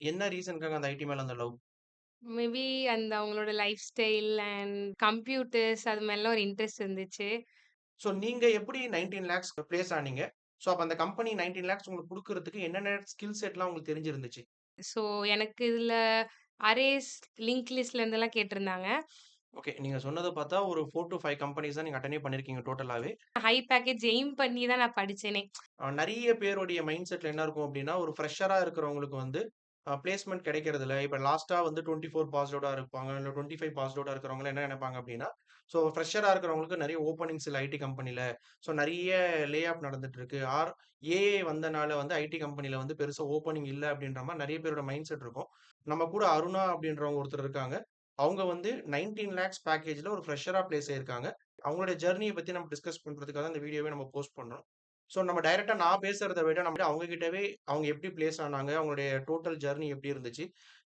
என்ன ரீசனுக்காக அந்த ஐடி மேல அந்த லவ்? மேபி அந்த அவங்களோட லைஃப் ஸ்டைல் அண்ட் கம்ப்யூட்டர்ஸ் அது மேலலாம் ஒரு இன்ட்ரெஸ்ட் இருந்துச்சு. ஸோ நீங்க எப்படி 19 லேக்ஸ் பிளேஸ் ஆனீங்க? ஸோ அப்ப அந்த கம்பெனி 19 லேக்ஸ் உங்களுக்கு குடுக்குறதுக்கு என்னென்ன ஸ்கில் செட்லாம் உங்களுக்கு தெரிஞ்சிருந்துச்சு? ஸோ எனக்கு இதுல அரேஸ், லிங்க் லிஸ்ட்ல இருந்தெல்லாம் கேட்டிருந்தாங்க. ஓகே. நீங்க சொன்னத பார்த்தா ஒரு 4 டூ 5 கம்பெனிஸ் தான் நீங்க அட்டெண்டே பண்ணியிருக்கீங்க டோட்டலாவே. ஹை பேக்கேஜ் எய்ம் பண்ணி தான் நான் படிச்சேனே. நெறைய பேருடைய மைண்ட் செட்ல என்ன இருக்கும் அப்டின்னா, ஒரு ஃப்ரெஷரா இருக்கிறவங்களுக்கு வந்து பிளேஸ்மென்ட் கிடைக்கிறதில்ல. இப்ப லாஸ்ட்டா வந்து 24 பாஸ்ட் அவுட்டா இருப்பாங்க. இல்ல 25 பாஸ்ட் அவுட்டா இருக்கிறவங்கலாம் என்ன நெனைப்பாங்க அப்டின்னா, ஸோ ஃப்ரெஷரா இருக்கிறவங்களுக்கு நெறைய ஓப்பனிங்ஸ் இல்ல ஐடி கம்பெனில. ஸோ நெறைய லே ஆஃப் நடந்துட்டு இருக்கு. ஏஐ வந்தனால வந்து ஐடி கம்பெனில வந்து பெருசா ஓப்பனிங் இல்ல அப்டின்ற மாரி நெறைய பேரோட மைண்ட் செட் இருக்கும். நம்ம கூட அருணா அப்டின்றவங்க ஒருத்தர் இருக்காங்க. அவங்க வந்து 19 லேக்ஸ் பேக்கேஜ்ல ஒரு ஃப்ரெஷரா பிளேஸ் ஆயிருக்காங்க. அவங்களுடைய ஜர்னிய பத்தி நம்ம டிஸ்கஸ் பண்றதுக்காக தான் இந்த வீடியோவே நம்ம போஸ்ட் பண்றோம். ஸோ நம்ம டைரக்ட்டா நான் பேசுறத விட நம்ம அவங்க கிட்டவே அவங்க எப்படி பிளேஸ் ஆனாங்க? அவங்களுடைய டோட்டல் ஜர்னி எப்படி இருந்துச்சு?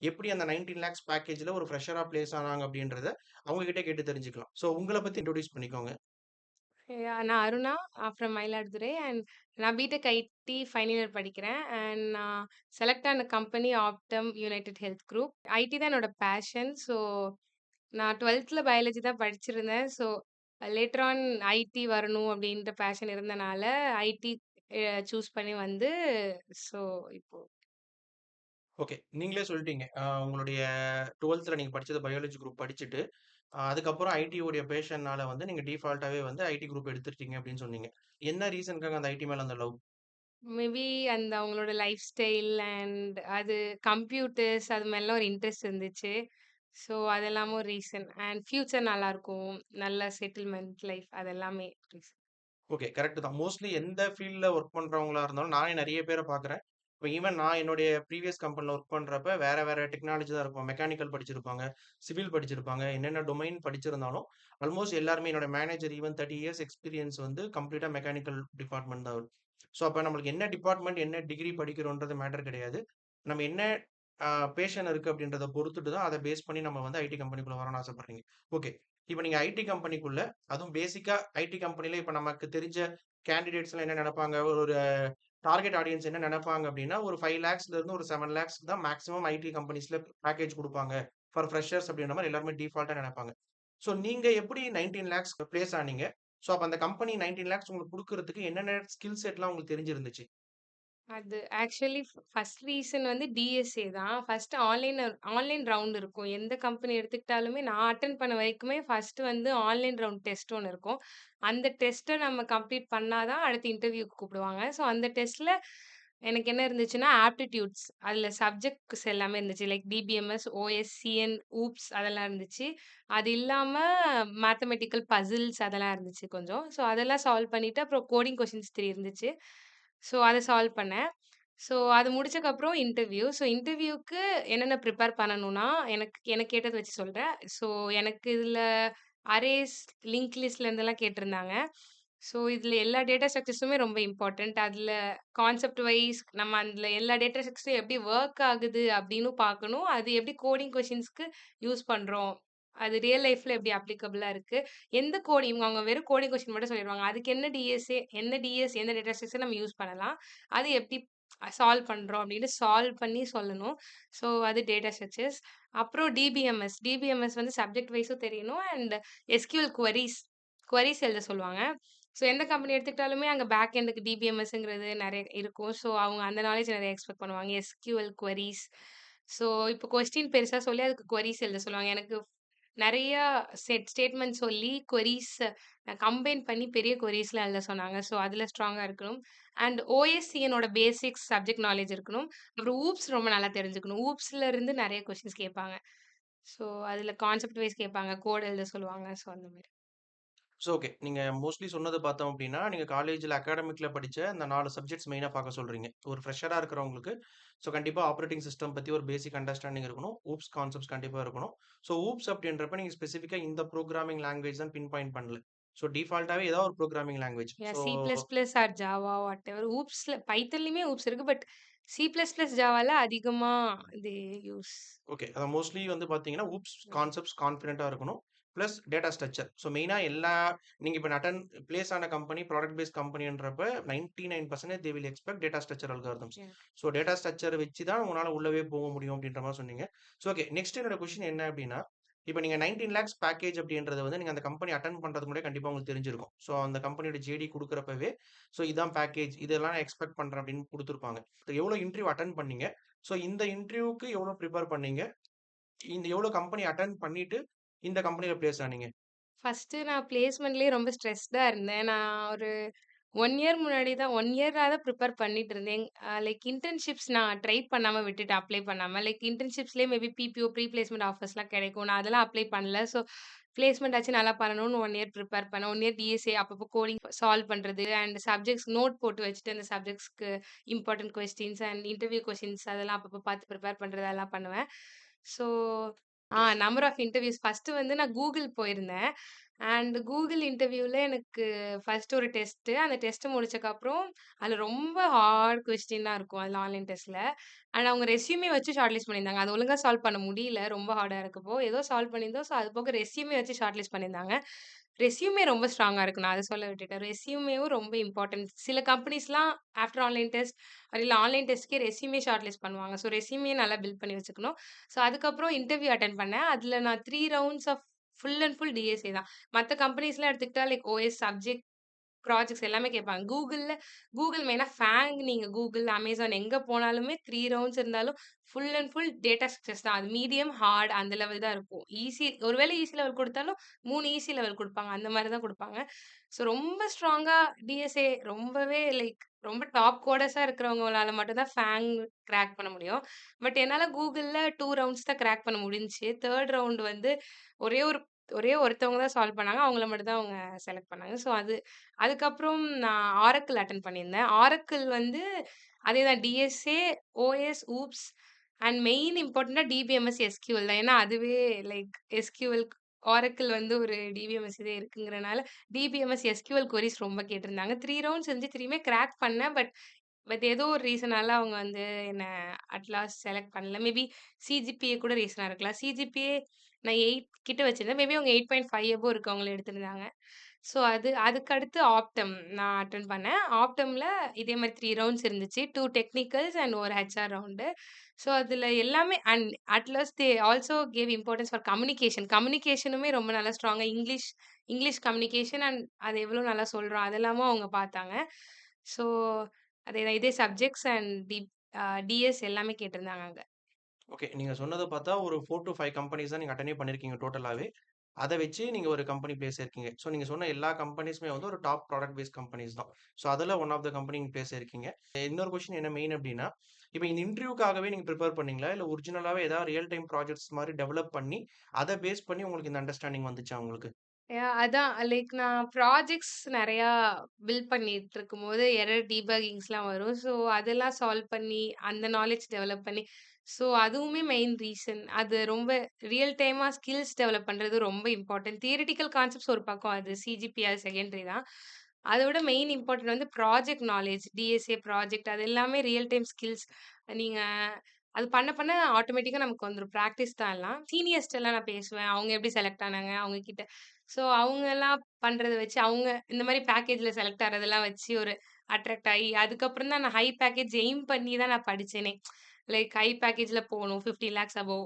எப்படி அந்த 19 லேக்ஸ் பேக்கேஜ்ல ஒரு ஃப்ரெஷரா பிளேஸ் ஆனாங்க அப்படின்றத அவங்க கிட்ட கேட்டு தெரிஞ்சுக்கலாம். ஸோ உங்கள பத்தி இன்ட்ரோடியூஸ் பண்ணிக்கோங்க. நான் அருணா ஃப்ரம் மயிலாடுதுறை அண்ட் நான் பிடெக் ஐடி ஃபைனல் இயர் படிக்கிறேன். அண்ட் நான் செலக்ட் ஆன company Optum United Health Group. IT தான் என்னோட பேஷன். ஸோ நான் 12th பயாலஜி தான் படிச்சிருந்தேன். ஸோ லேட்டர் ஆன் ஐடி வரணும் அப்படின்ற பேஷன் இருந்தனால ஐடி சூஸ் பண்ணி வந்து ஸோ இப்போ ஓகே. நீங்களே சொல்லிட்டீங்க. உங்களுடைய 12த்ல நீங்க படிச்சது பயாலஜி குரூப் படிச்சுட்டு, அதுக்கப்புறம் ஐடி உடைய பேஷன்னால வந்து நீங்க டிஃபால்ட்டாவே வந்து ஐடி குரூப் எடுத்துட்டீங்க அப்படின்னு சொன்னீங்க. என்ன ரீசனுக்காக அந்த ஐடி மேல அந்த லவ்? மேபி அந்த அவங்களோட லைஃப் ஸ்டைல் அண்ட் அது கம்ப்யூட்டர்ஸ் அது மேலலாம் ஒரு இன்ட்ரெஸ்ட் இருந்துச்சு. ஸோ அது எல்லாமும் ஒரு ரீசன். அண்ட் ஃபியூச்சர் நல்லாருக்கும். நல்ல செட்டில்மெண்ட் லைஃப் அது எல்லாமே ரீசன். ஓகே. கரெக்ட் தான். மோஸ்ட்லி எந்த ஃபீல்ட்ல வொர்க் பண்றவங்களா இருந்தாலும், நானே நெறைய பேர பார்க்குறேன். இப்ப ஈவன் நான் என்னுடைய ப்ரீவியஸ் கம்பெனில வொர்க் பண்றப்ப, வேற வேற டெக்னாலஜி தான் இருக்கும். மெக்கானிக்கல் படிச்சிருப்பாங்க, சிவில் படிச்சிருப்பாங்க. என்னென்ன டொமைன் படிச்சிருந்தாலும், ஆல்மோஸ்ட் எல்லாருமே என்னோட மேனேஜர் ஈவன் 30 இயர்ஸ் எக்ஸ்பீரியன்ஸ் வந்து கம்ப்ளீட்டா மெக்கானிக்கல் டிபார்ட்மெண்ட் தான் அவரு. ஸோ, அப்ப நம்மளுக்கு என்ன டிபார்ட்மெண்ட், என்ன டிகிரி படிக்கிறோன்றது மேட்டர் கிடையாது. நம்ம என்ன பேஷன் இருக்கு அப்படின்றத பொறுத்துட்டு தான், அத பேஸ் பண்ணி நம்ம வந்து ஐடி கம்பெனிக்குள்ள வரணும்னு ஆசைப்படுறீங்க. ஓகே. இப்ப நீங்க ஐடி கம்பெனிக்குள்ள அதுவும் பேசிக்கா ஐடி கம்பெனில இப்ப நமக்கு தெரிஞ்ச கேண்டிடேட்ஸ்லாம் என்ன நெனைப்பாங்க, ஒரு டார்கெட் ஆடியன்ஸ் என்ன நெனைப்பாங்க அப்டின்னா, ஒரு 5 லேக்ஸ்ல இருந்து ஒரு 7 லேக்ஸ் தான் மேக்ஸிமம் ஐடி கம்பெனிஸ்ல பேக்கேஜ் குடுப்பாங்க. ஃபார் ஃப்ரெஷர்ஸ் அப்டின்ற மாரி எல்லாருமே டிஃபால்ட்டா நெனைப்பாங்க. ஸோ நீங்க எப்படி 19 லேக்ஸ் பிளேஸ் ஆனீங்க? ஸோ அப்ப அந்த கம்பெனி 19 லேக்ஸ் உங்களுக்கு குடுக்குறதுக்கு என்னென்ன ஸ்கில் செட்லாம் உங்களுக்கு தெரிஞ்சிருந்துச்சு? அது ஆக்சுவலி ஃபர்ஸ்ட் ரீசன் வந்து டிஎஸ்ஏ தான். ஃபர்ஸ்ட் ஆன்லைன் ரவுண்ட் இருக்கும். எந்த கம்பெனி எடுத்துக்கிட்டாலுமே நான் அட்டெண்ட் பண்ண வரைக்குமே ஃபர்ஸ்ட் வந்து ஆன்லைன் ரவுண்ட் டெஸ்ட் ஒண்ணு இருக்கும். அந்த டெஸ்ட்ட நம்ம கம்ப்ளீட் பண்ணா தான் அடுத்து இன்டர்வியூக்கு கூப்பிடுவாங்க. ஸோ அந்த டெஸ்ட்ல எனக்கு என்ன இருந்துச்சுன்னா, ஆப்டிட்யூட்ஸ் அதுல சப்ஜெக்ட்ஸ் எல்லாமே இருந்துச்சு. Like DBMS, OS, CN, OOPs அதெல்லாம் இருந்துச்சு. அது இல்லாம மேத்தமெட்டிக்கல் பசில்ஸ் அதெல்லாம் இருந்துச்சு கொஞ்சம். ஸோ அதெல்லாம் சால்வ் பண்ணிட்டு அப்புறம் கோடிங் கொஸ்டின்ஸ் 3 இருந்துச்சு. ஸோ அத சால்வ் பண்ணேன். ஸோ அது முடிச்சக்கப்புறம் இன்டர்வியூ. ஸோ இன்டர்வியூக்கு என்னென்ன ப்ரிப்பேர் பண்ணணும்னா, எனக்கு எனக்கு கேட்டத வச்சு சொல்றேன். ஸோ எனக்கு இதுல அரேஸ், லிங்க் லிஸ்ட்ல இருந்தெல்லாம் கேட்டிருந்தாங்க. ஸோ இதுல எல்லா டேட்டா ஸ்ட்ரக்சர்ஸுமே ரொம்ப இம்பார்ட்டன்ட். அதுல கான்செப்ட் வைஸ் நம்ம அதுல எல்லா டேட்டா ஸ்ட்ரக்சரும் எப்படி வொர்க் ஆகுது அப்படின்னு பார்க்கணும். அது எப்படி கோடிங் கொஸ்டின்ஸ்க்கு யூஸ் பண்றோம். அது ரியல் லைஃப்ல எப்படி அப்ளிகபிளா இருக்கு. எந்த கோடிங் அவங்க வெறும் கோடிங் கொஸ்டின் மட்டும் சொல்லிருவாங்க. அதுக்கு என்ன டிஎஸ்ஏ, என்ன டிஎஸ், எந்த டேட்டா ஸ்ட்ரக்சர் நம்ம யூஸ் பண்ணலாம். அது எப்படி சால்வ் பண்றோம் அப்படின்னு சால்வ் பண்ணி சொல்லணும். ஸோ அது டேட்டா ஸ்ட்ரக்சர்ஸ். அப்புறம் டிபிஎம்எஸ். டிபிஎம்எஸ் வந்து சப்ஜெக்ட் வைஸும் தெரியணும் அண்ட் எஸ்கியூஎல் குவரீஸ் எழுத சொல்லுவாங்க. ஸோ எந்த கம்பெனி எடுத்துக்கிட்டாலுமே அங்க பேக் எண்டுக்கு டிபிஎம்எஸ்ங்கிறது நெறைய இருக்கும். ஸோ அவங்க அந்த நாலேட்ஜ் நெறைய எக்ஸ்பெக்ட் பண்ணுவாங்க. எஸ்கியூஎல் குவரீஸ். ஸோ இப்போ கொஸ்டின் பெருசா சொல்லி அதுக்கு குவரீஸ் எழுத சொல்லுவாங்க. எனக்கு நெறையா ஸ்டேட்மெண்ட் சொல்லி கொரீஸ் கம்பைன் பண்ணி பெரிய கொரீஸ்லாம் எழுத சொன்னாங்க. ஸோ, அதில ஸ்ட்ராங்கா இருக்கணும். அண்ட் ஓஎஸ்சிஎனோட பேசிக்ஸ் சப்ஜெக்ட் நாலேட்ஜ் இருக்கணும். அப்புறம் ஊப்ஸ் ரொம்ப நல்லா தெரிஞ்சுக்கணும். ஊப்ஸ்ல இருந்து நெறைய கொஸ்டின்ஸ் கேட்பாங்க. ஸோ, அதில கான்செப்ட் வைஸ் கேட்பாங்க. கோட் எழுத சொல்லுவாங்க. ஸோ, அந்த மாரி. So okay. நீங்க மோஸ்ட்லி சொன்னத பார்த்தோம் அப்டின்னா, நீங்க காலேஜ்ல அகாடமிக்ல படிச்ச அந்த 4 சப்ஜெக்ட்ஸ் மெயினா பார்க்க சொல்றீங்க. ஒரு ஃப்ரெஷரா இருக்கிறவங்களுக்கு, ஸோ கண்டிப்பா ஆப்பரேட்டிங் சிஸ்டம் பத்தி ஒரு பேசிக் அண்டர்ஸ்டாண்டிங் இருக்கணும். ஊப்ஸ் கான்செப்ட்ஸ் கண்டிப்பா இருக்கணும். ஸோ ஊப்ஸ் அப்டின்றப்ப நீங்க ஸ்பெசிஃபிக்கா இந்த புரோகிராமிங் லாங்குவேஜ் தான் பின் பாயிண்ட் பண்ணல. ஸோ டிஃபால்ட்டாவே ஏதாவது ஒரு programming language. So C plus plus or Java whatever. ஊப்ஸ்ல பைத்தன்லயுமே ஊப்ஸ் இருக்கு. பட் சி பிளஸ் பிளஸ் ஜாவால அதிகமா இது யூஸ். ஓகே. மோஸ்ட்லி வந்து பார்த்தீங்கன்னா, ஊப்ஸ் கான்செப்ட்ஸ் கான்ஃபிடென்ட்டா இருக்கணும். Plus data structure. ஸோ மெயினா நீங்க இப்ப அட்டெண்ட் பிளேஸ் ஆன கம்பெனி ப்ராடக்ட் பேஸ்ட் கம்பெனின்றப்ப 99% they will expect data structure algorithms. Yeah. So data structure வச்சு தான் உங்களால உள்ளவே போக முடியும் அப்படின்ற மாதிரி சொன்னீங்க. ஸோ ஓகே, நெக்ஸ்ட் என்னோட கொஸ்டின் என்ன அப்படின்னா, இப்ப நீங்க 19 லேக்ஸ் பேக்கேஜ் அப்படின்றது வந்து நீங்க அந்த கம்பெனி அட்டெண்ட் பண்றதுக்கு முன்னாடியே கண்டிப்பா உங்களுக்கு தெரிஞ்சிருக்கும். ஸோ அந்த கம்பெனியோட ஜேடி குடுக்குறப்பவே, ஸோ இதான் பேக்கேஜ், இதெல்லாம் நான் எக்ஸ்பெக்ட் பண்றேன் அப்படின்னு குடுத்துருப்பாங்க. எவ்வளோ இன்டர்வியூ அட்டெண்ட் பண்ணீங்க? ஸோ இந்த இன்டர்வியூக்கு எவ்வளோ ப்ரிப்பேர் பண்ணீங்க? இந்த எவ்வளோ கம்பெனி அட்டெண்ட் பண்ணிட்டு இந்த கம்பெனில பிளேஸ் ஆனீங்க? ஃபர்ஸ்ட்டு நான் பிளேஸ்மெண்ட்லயே ரொம்ப ஸ்ட்ரெஸ்டா இருந்தேன். நான் ஒரு 1 இயர் முன்னாடி தான் 1 இயரா தான் ப்ரிப்பேர் பண்ணிட்டு இருந்தேன். லைக் இன்டர்ன்ஷிப்ஸ் நான் ட்ரை பண்ணாம விட்டுட்டேன். அப்ளை பண்ணாம. லைக் இன்டர்ன்ஷிப்ஸ்லயே மேபி பிபிஓ ப்ரீ பிளேஸ்மென்ட் ஆஃபர்ஸ்லாம் கிடைக்கும். நான் அதெல்லாம் அப்ளை பண்ணல. ஸோ பிளேஸ்மெண்ட் ஆச்சும் நல்லா பண்ணணும்னு 1 இயர் ப்ரிப்பேர் பண்ணேன். 1 இயர் டிஎஸ்ஏ அப்பப்போ கோடிங் சால்வ் பண்றது அண்ட் சப்ஜெக்ட்ஸ் நோட் போட்டு வச்சுட்டு அந்த சப்ஜெக்ட்ஸ்க்கு important questions and interview questions அதெல்லாம் அப்பப்போ பார்த்து ப்ரிப்பேர் பண்றது அதெல்லாம் பண்ணுவேன். So number of interviews first வந்து நான் கூகுள் போயிருந்தேன். அண்ட் கூகுள் இன்டர்வியூல எனக்கு ஃபர்ஸ்ட் ஒரு டெஸ்ட்டு. அந்த டெஸ்ட் முடிச்சக்கப்புறம், அதுல ரொம்ப ஹார்ட் கொஸ்டின்லாம் இருக்கும். அதுல ஆன்லைன் டெஸ்ட்ல. அண்ட் அவங்க ரெஸ்யூமே வச்சு ஷார்ட் லிஸ்ட் பண்ணியிருந்தாங்க. அது ஒழுங்கா சால்வ் பண்ண முடியல. ரொம்ப ஹார்டா இருக்கப்போ. ஏதோ சால்வ் பண்ணியிருந்தோம். ஸோ அது போக ரெஸ்யூமே வச்சு ஷார்ட் லிஸ்ட் பண்ணியிருந்தாங்க. ரெஸ்யூமே ரொம்ப ஸ்ட்ராங்கா இருக்கு. நான் அத சொல்ல விட்டுட்டேன். ரெஸ்யூமேவும் ரொம்ப இம்பார்ட்டன்ட். சில கம்பெனிஸ்லாம் ஆஃப்டர் ஆன்லைன் டெஸ்ட் இல்ல ஆன்லைன் டெஸ்ட்க்கே ரெஸ்யூமே ஷார்ட் லிஸ்ட் பண்ணுவாங்க. ஸோ ரெஸ்யூமே நல்லா பில்ட் பண்ணி வச்சுக்கணும். ஸோ அதுக்கப்புறம் இன்டர்வியூ அட்டெண்ட் பண்ணேன். அதுல நான் 3 rounds of full and full DSA தான். மத்த கம்பெனிஸ்லாம் எடுத்துக்கிட்டா லைக் ஓஎஸ், சப்ஜெக்ட், ப்ராஜெக்ட்ஸ் எல்லாமே கேட்பாங்க. கூகுள் மெயினா ஃபேங் நீங்க கூகுள், அமேசான் எங்க போனாலுமே 3 ரவுண்ட்ஸ் இருந்தாலும் full and full data structures தான். அது மீடியம், ஹார்ட் அந்த லெவல் தான் இருக்கும். ஒருவேளை ஈஸி லெவல் குடுத்தாலும் 3 ஈஸி லெவல் குடுப்பாங்க. அந்த மாரி தான் குடுப்பாங்க. ஸோ ரொம்ப ஸ்ட்ராங்கா டிஎஸ்ஏ ரொம்பவே லைக் ரொம்ப டாப் கோடர்ஸா இருக்கிறவங்களால மட்டும் தான் ஃபேங் கிராக் பண்ண முடியும். பட் என்னால கூகுள்ல 2 ரவுண்ட்ஸ் தான் கிராக் பண்ண முடிஞ்சுச்சு. 3 ரவுண்ட் வந்து ஒரே ஒரு ஒரே ஒருத்தவங்க தான் சால்வ் பண்ணாங்க. அவங்கள மட்டும் தான் அவங்க செலக்ட் பண்ணாங்க. ஸோ அதுக்கப்புறம் நான் ஆரக்கிள் அட்டெண்ட் பண்ணியிருந்தேன். ஆரக்கிள் வந்து அதேதான் DSA, OS, OOPS and main இம்பார்ட்டன்ட்டா டிபிஎம்எஸ், எஸ்கியூஎல் தான். ஏன்னா அதுவே லைக் எஸ்கியூஎல் ஆரக்கிள் வந்து ஒரு டிபிஎம்எஸ் இதே இருக்குங்கிறனால, டிபிஎம்எஸ், எஸ்கியூஎல் கொரீஸ் ரொம்ப கேட்டிருந்தாங்க. 3 ரவுண்ட்ஸ் இருந்துச்சு. 3மே கிராக் பண்ணேன். பட் ஏதோ ஒரு ரீசனால அவங்க வந்து என்ன அட் லாஸ்ட் செலக்ட் பண்ணல. மேபி சிஜிபிஏ கூட ரீசனா இருக்கலாம். சிஜிபிஏ நான் 8 கிட்ட வச்சிருந்தேன். மேபி அவங்க 8.5 அபோவ் இருக்கவங்கள எடுத்திருந்தாங்க. ஸோ அதுக்கடுத்து ஆப்டம் நான் அட்டெண்ட் பண்ணேன். ஆப்டம்ல இதே மாரி 3 ரவுண்ட்ஸ் இருந்துச்சு. 2 டெக்னிக்கல்ஸ் அண்ட் ஒரு ஹெச்ஆர் ரவுண்டு. ஸோ அதுல எல்லாமே and at last they also gave importance for communication. கம்யூனிகேஷனுமே ரொம்ப நல்லா ஸ்ட்ராங்கா இங்கிலீஷ் இங்கிலீஷ் கம்யூனிகேஷன் அண்ட் அது எவ்வளோ நல்லா சொல்றோம் அதெல்லாமும் அவங்க பார்த்தாங்க. ஸோ அதேதான் இதே சப்ஜெக்ட்ஸ் அண்ட் டிஎஸ் எல்லாமே கேட்டிருந்தாங்க அங்க. ஓகே. நீங்க சொன்னத பார்த்தா ஒரு 4 டூ 5 கம்பெனிஸ் தான் நீங்க அட்டெண்டே பண்ணியிருக்கீங்க டோட்டலாவே. அத வச்சு நீங்க ஒரு கம்பெனி பிளேஸ் ஆயிருக்கீங்க. ஸோ நீங்க சொன்ன எல்லா கம்பெனிஸுமே வந்து ஒரு டாப் ப்ராடக்ட் பேஸ்ட் கம்பெனிஸ் தான். ஸோ அதுல ஒன் ஆஃப் த கம்பெனி நீங்க பிளேஸ் ஆயிருக்கீங்க. இன்னொரு கொஸ்டின் என்ன மெயின் அப்டின்னா, இப்ப இந்த இன்டர்வியூக்காகவே நீங்க பிரிப்பேர் பண்ணீங்களா? இல்ல ஒரிஜினலாவே ஏதாவது ரியல் டைம் ப்ராஜெக்ட்ஸ் மாரி டெவலப் பண்ணி, அத பேஸ் பண்ணி உங்களுக்கு இந்த அண்டர்ஸ்டாண்டிங் வந்துச்சா உங்களுக்கு? அதான் லைக் நான் ப்ராஜெக்ட்ஸ் நெறையா பில்ட் பண்ணிட்டு இருக்கும்போது எரர் டீபக்கிங்ஸ்லாம் வரும். ஸோ அதெல்லாம் சால்வ் பண்ணி, அந்த நாலேட்ஜ் டெவலப் பண்ணி ஸோ அதுவுமே மெயின் ரீசன். அது ரொம்ப ரியல் டைமா ஸ்கில்ஸ் டெவலப் பண்றது ரொம்ப இம்பார்ட்டன்ட். தியரிட்டிக்கல் கான்செப்ட்ஸ் ஒரு பக்கம் அது சிஜிபி அது செகண்டரி தான். அத விட மெயின் இம்பார்ட்டன்ட் வந்து ப்ராஜெக்ட் நாலேட்ஜ், டிஎஸ்ஏ ப்ராஜெக்ட் அது எல்லாமே ரியல் டைம் ஸ்கில்ஸ். நீங்க அது பண்ண பண்ண ஆட்டோமேட்டிக்கா நமக்கு வந்துரும். பிராக்டிஸ் தான் எல்லாம். சீனியர்ஸ்ட்டலாம் நான் பேசுவேன். அவங்க எப்படி செலக்ட் ஆனாங்க, அவங்க கிட்ட ஸோ அவங்கலாம் பண்றத வச்சு, அவங்க இந்த மாரி பேக்கேஜ்ல செலக்ட் ஆறதெல்லாம் வச்சு ஒரு அட்ராக்ட் ஆயி, அதுக்கப்புறம் தான் நான் ஹை பேக்கேஜ் எய்ம் பண்ணி தான் நான் படிச்சேனே. லைக் ஹை பேக்கேஜ்ல போணும். 15 லேக்ஸ் அபோவ்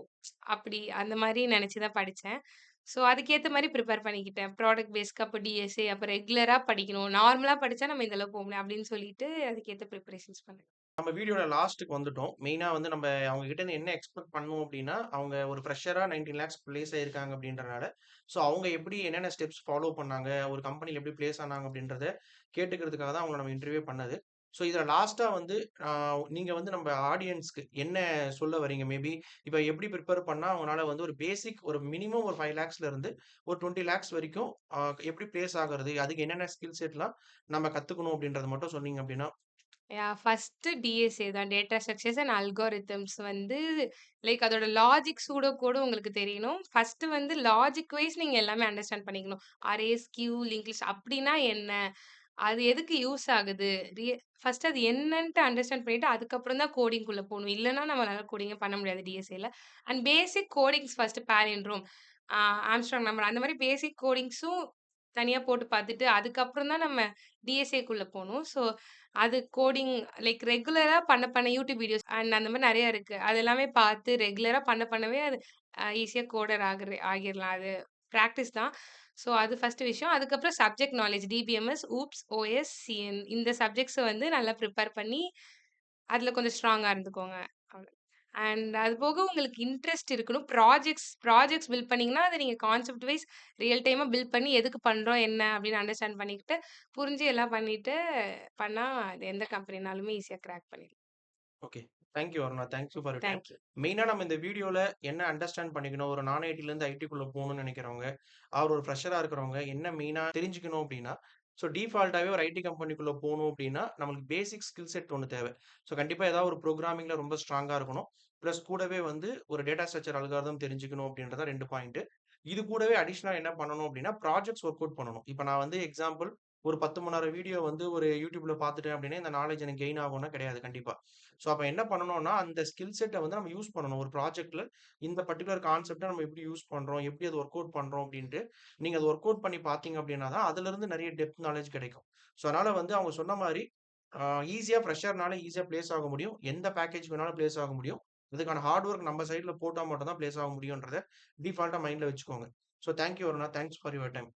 அப்படி அந்த மாரி நெனச்சு தான் படிச்சேன். ஸோ அதுக்கேத்த மாரி ப்ரிப்பேர் பண்ணிக்கிட்டேன். ப்ராடக்ட் பேஸ்க்கு அப்ப டிஎஸ்ஏ அப்ப ரெகுலரா படிக்கணும். நார்மலா படிச்சா நம்ம இந்த அளவு போ முடியும் அப்படின்னு சொல்லிட்டு அதுக்கேத்த ப்ரிப்பரேஷன்ஸ் பண்ணேன். நம்ம வீடியோட லாஸ்ட்டுக்கு வந்துட்டோம். மெயினா வந்து நம்ம அவங்க கிட்ட இருந்து என்ன எக்ஸ்பெக்ட் பண்ணணும் அப்டின்னா, அவங்க ஒரு ஃப்ரெஷரா 19 லேக்ஸ் பிளேஸ் ஆயிருக்காங்க அப்டின்றனால, ஸோ அவங்க எப்படி என்னென்ன ஸ்டெப்ஸ் ஃபாலோ பண்ணாங்க, ஒரு கம்பெனில எப்படி பிளேஸ் ஆனாங்க அப்டின்றத கேட்டுக்கிறதுக்காக தான் அவங்கள நம்ம இன்டர்வியூவே பண்ணது. ஸோ இதுல லாஸ்ட்டா வந்து அ நீங்க வந்து நம்ம ஆடியன்ஸ்க்கு என்ன சொல்ல வரீங்க? மேபி இப்ப எப்படி பிரிப்பேர் பண்ணா அவங்கனால வந்து ஒரு பேசிக் ஒரு மினிமம் ஒரு 5 லேக்ஸ்ல இருந்து ஒரு 20 லேக்ஸ் வரைக்கும் எப்படி பிளேஸ் ஆகுறது? அதுக்கு என்னென்ன ஸ்கில் செட்லாம் நம்ம கத்துக்கணும் அப்டின்றத மட்டும் சொன்னீங்க அப்டின்னா ஃபர்ஸ்ட்டு டிஎஸ்ஏ தான். டேட்டா ஸ்ட்ரக்சர்ஸ் அண்ட் அல்காரிதம்ஸ் வந்து லைக் அதோட லாஜிக் சூடோ கோடும் உங்களுக்கு தெரியணும். ஃபர்ஸ்ட்டு வந்து லாஜிக் வைஸ் நீங்க எல்லாமே அண்டர்ஸ்டாண்ட் பண்ணிக்கணும். அரேஸ், கியூ, லிங்க் லிஸ்ட் அப்டின்னா என்ன? அது எதுக்கு யூஸ் ஆகுது? ஃபர்ஸ்ட் அது என்னன்ட்டு அண்டர்ஸ்டாண்ட் பண்ணிட்டு, அதுக்கப்புறம் தான் கோடிங்குள்ள போணும். இல்லன்னா நம்மளால கோடிங்கே பண்ண முடியாது டிஎஸ்ஏல. And basic codings first palindrome, ah Armstrong number அந்த மாரி பேசிக் கோடிங்ஸும் தனியா போட்டு பார்த்துட்டு, அதுக்கப்புறம் தான் நம்ம டிஎஸ்ஏக்குள்ள போணும். ஸோ அது கோடிங் லைக் ரெகுலரா பண்ண யூடியூப் வீடியோஸ் அண்ட் அந்த மாரி நெறைய இருக்கு. அது எல்லாமே பார்த்து ரெகுலரா பண்ணவே அது ஈஸியா கோடர் ஆகிரலாம். அது பிராக்டிஸ் தான். ஸோ அது ஃபர்ஸ்ட் விஷயம். அதுக்கப்புறம் subject knowledge DBMS, OOPs, OS, CN இந்த சப்ஜெக்ட்ஸ வந்து நல்லா ப்ரிப்பேர் பண்ணி, அதுல கொஞ்சம் ஸ்ட்ராங்கா இருந்துக்கோங்க. அவ்ளோ. அண்ட் அது போக உங்களுக்கு இன்ட்ரெஸ்ட் இருக்கணும். ப்ராஜெக்ட்ஸ் பில்ட் பண்ணீங்கன்னா, அத நீங்க கான்செப்ட் வைஸ் ரியல் டைமா பில்ட் பண்ணி எதுக்கு பண்றோம், என்ன அப்படின்னு அண்டர்ஸ்டாண்ட் பண்ணிக்கிட்டு, புரிஞ்சு எல்லாம் பண்ணிட்டு பண்ணா, அது எந்த கம்பெனினாலுமே ஈஸியா கிராக் பண்ணிடலாம். Okay. Thank you Aruna. Thanks for your time. Thank you. மெயினா நம்ம இந்த வீடியோல என்ன அண்டர்ஸ்டாண்ட் பண்ணிக்கணும், ஒரு நான் ஐடிலேருந்து ஐடிக்குள்ள போணும்னு நெனைக்கிறவங்க, ஆர் ஒரு ஃப்ரெஷரா இருக்கிறவங்க என்ன மெயினா தெரிஞ்சுக்கணும் அப்டின்னா, ஸோ டிஃபால்ட்டாவே ஒரு ஐடி கம்பெனிக்குள்ள போணும் அப்டின்னா, நம்மளுக்கு பேசிக் ஸ்கில் செட் ஒண்ணு தேவை. ஸோ கண்டிப்பா ஏதாவது ஒரு ப்ரோகிராமிங்ல ரொம்ப ஸ்ட்ராங்கா இருக்கணும். பிளஸ் கூடவே வந்து ஒரு டேட்டா ஸ்ட்ரக்சர் அல்காரிதம் தெரிஞ்சுக்கணும் அப்டின்றது தான் 2 பாயிண்ட். இது கூடவே அடிஷனலா என்ன பண்ணணும் அப்டின்னா, ப்ராஜெக்ட்ஸ் ஒர்க் அவுட் பண்ணணும். இப்ப நான் வந்து எக்ஸாம்பிள் ஒரு 10 மணி நேரம் வீடியோ வந்து ஒரு YouTubeல பார்த்துட்டேன் அப்டின்னா, இந்த நாலேட்ஜ் எனக்கு கெயின் ஆகும்னா கிடையாது கண்டிப்பா. ஸோ அப்ப என்ன பண்ணணும்னா, அந்த ஸ்கில் செட்ட வந்து நம்ம யூஸ் பண்ணணும். ஒரு ப்ராஜெக்ட்ல இந்த பர்ட்டிகுலர் கான்செப்ட்ட நம்ம எப்படி யூஸ் பண்றோம்? எப்படி அது ஒர்க் அவுட் பண்றோம்? அப்படின்ட்டு, நீங்க அத ஒர்க் அவுட் பண்ணி பார்த்தீங்க அப்படின்னா தான், அதிலிருந்து நெறைய டெப்த் நாலேட்ஜ் கிடைக்கும். ஸோ அதனால வந்து அவங்க சொன்ன மாரி, அ ஈஸியா ஃப்ரெஷர்னால ஈஸியா பிளேஸ் ஆக முடியும். எந்த பேக்கேஜ் வேணாலும் பிளேஸ் ஆக முடியும். இதுக்கான ஹார்ட் ஒர்க் நம்ம சைட்ல போட்டா மட்டும் தான் பிளேஸ் ஆக முடியும்ன்றத டிஃபால்ட்டா மைண்ட்ல வச்சுக்கோங்க. So thank you Aruna. Thanks for your time.